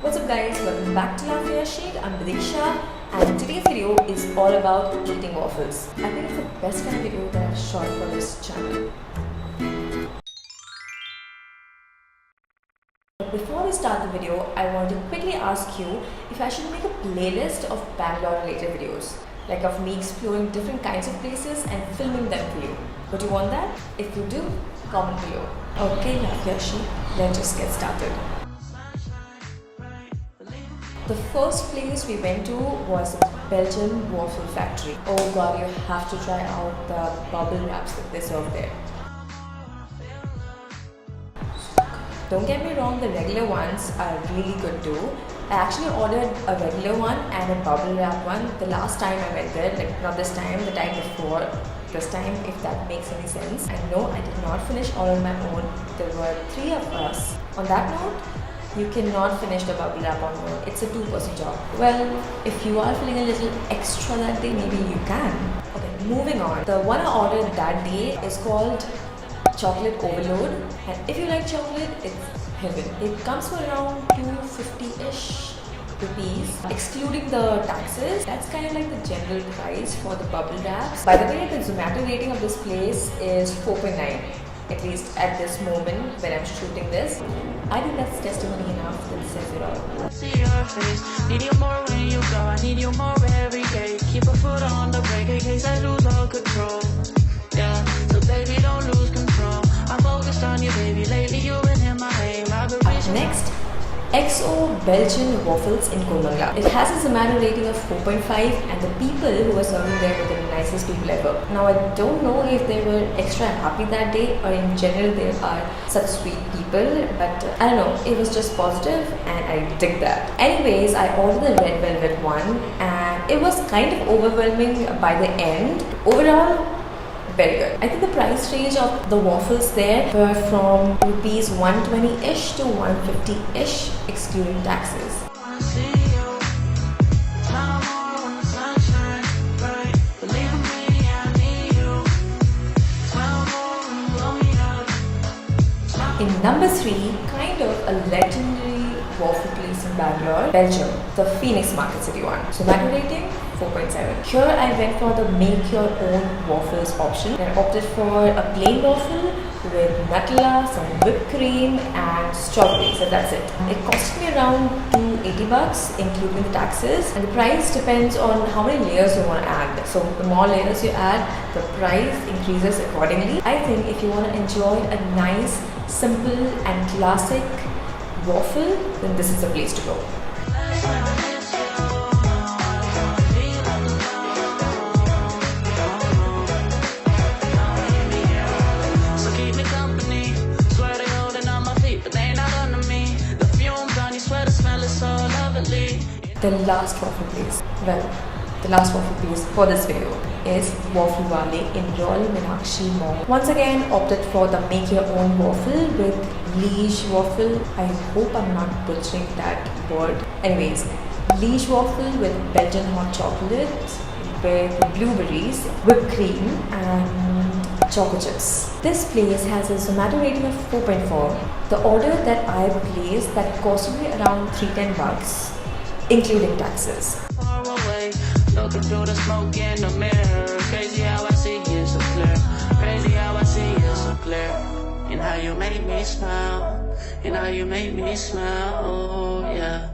What's up guys, welcome back to LaFilleChic. I'm Bidisha and today's video is all about eating waffles. I think it's the best kind of video that I've shot for this channel. But before we start the video, I want to quickly ask you if I should make a playlist of Bangalore related videos. Like of me exploring different kinds of places and filming them for you. Would you want that? If you do, comment below. Okay, LaFilleChic, let's just get started. The first place we went to was the Belgian Waffle factory. Oh god, you have to try out the bubble wraps that they serve there. Don't get me wrong, the regular ones are really good too. I actually ordered a regular one and a bubble wrap one the last time I went there, like not this time, the time before this time, if that makes any sense. And no, I did not finish all on my own. There were 3 of us. On that note, you cannot finish the bubble wrap on your own. It's a 2-person job. Well, if you are feeling a little extra that day, maybe you can. Okay, moving on. The one I ordered that day is called Chocolate Overload. And if you like chocolate, it's heaven. It comes for around 250-ish rupees, excluding the taxes. That's kind of like the general price for the bubble wraps. By the way, the Zomato rating of this place is 4.9. At least at this moment when I'm shooting this. I think that's testimony enough that says it all. See your face, need you more when you go, I need you more every day. Keep a foot on the brake in case I lose all control. Yeah, so baby don't lose control. I'm focused on you baby, lately you've been in my aim. Next, XOXO Belgian Waffles in Bangalore. It has a Zomato rating of 4.5 and the people who were serving there were the nicest people ever. Now I don't know if they were extra happy that day or in general they are such sweet people, but I don't know, it was just positive and I dig that. Anyways, I ordered the red velvet one and it was kind of overwhelming by the end. Overall, very good. I think the price range of the waffles there were from rupees 120-ish to 150-ish excluding taxes. In number 3, kind of a legendary waffle place in Bangalore, BelgYum, the Phoenix Market City one. So Zomato rating 4.7. Here I went for the make your own waffles option. I opted for a plain waffle with Nutella, some whipped cream and strawberries, and that's it. It costed me around $280 including the taxes, and the price depends on how many layers you want to add. So the more layers you add, the price increases accordingly. I think if you want to enjoy a nice, simple and classic waffle, then this is the place to go. The last waffle place, the last waffle place for this video is Waffle Walle in Royal Meenakshi Mall. Once again, opted for the make your own waffle with liege waffle. I hope I'm not butchering that word. Anyways, liege waffle with Belgian hot chocolate with blueberries, whipped cream and choco chips. This place has a Zomato rating of 4.4. The order that I placed that costed me around $310 including taxes. Far away, looking through the smoke in the mirror. Crazy how I see you so clear. Crazy how I see you so clear. And how you make me smile. And how you make me smile. Oh yeah.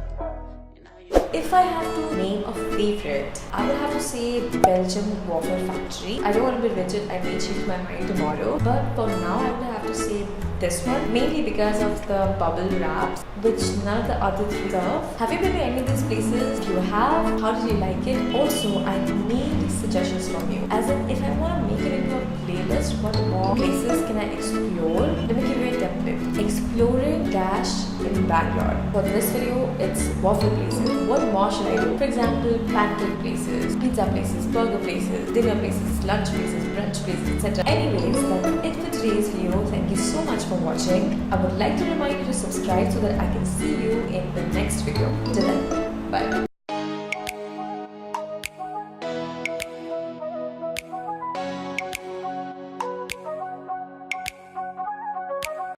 If I had to name a favorite, I would have to say Belgian Waffle Factory. I don't want to be rigid, I may change my mind tomorrow. But for now, I would have to say this one, mainly because of the bubble wraps, which none of the other 3 serve. Have you been to any of these places? If you have, how did you like it? Also, I need suggestions from you. As in, if I want to make it into a playlist, what more places can I explore? Let me give you a template. Exploring dash in Bangalore. For this video, it's waffle places. What more should I do? For example, pancake places, pizza places, burger places, dinner places, lunch places, brunch places, etc. Anyways, that's it for today's video. Thank you so much for watching. I would like to remind you to subscribe so that I can see you in the next video. Till then, bye.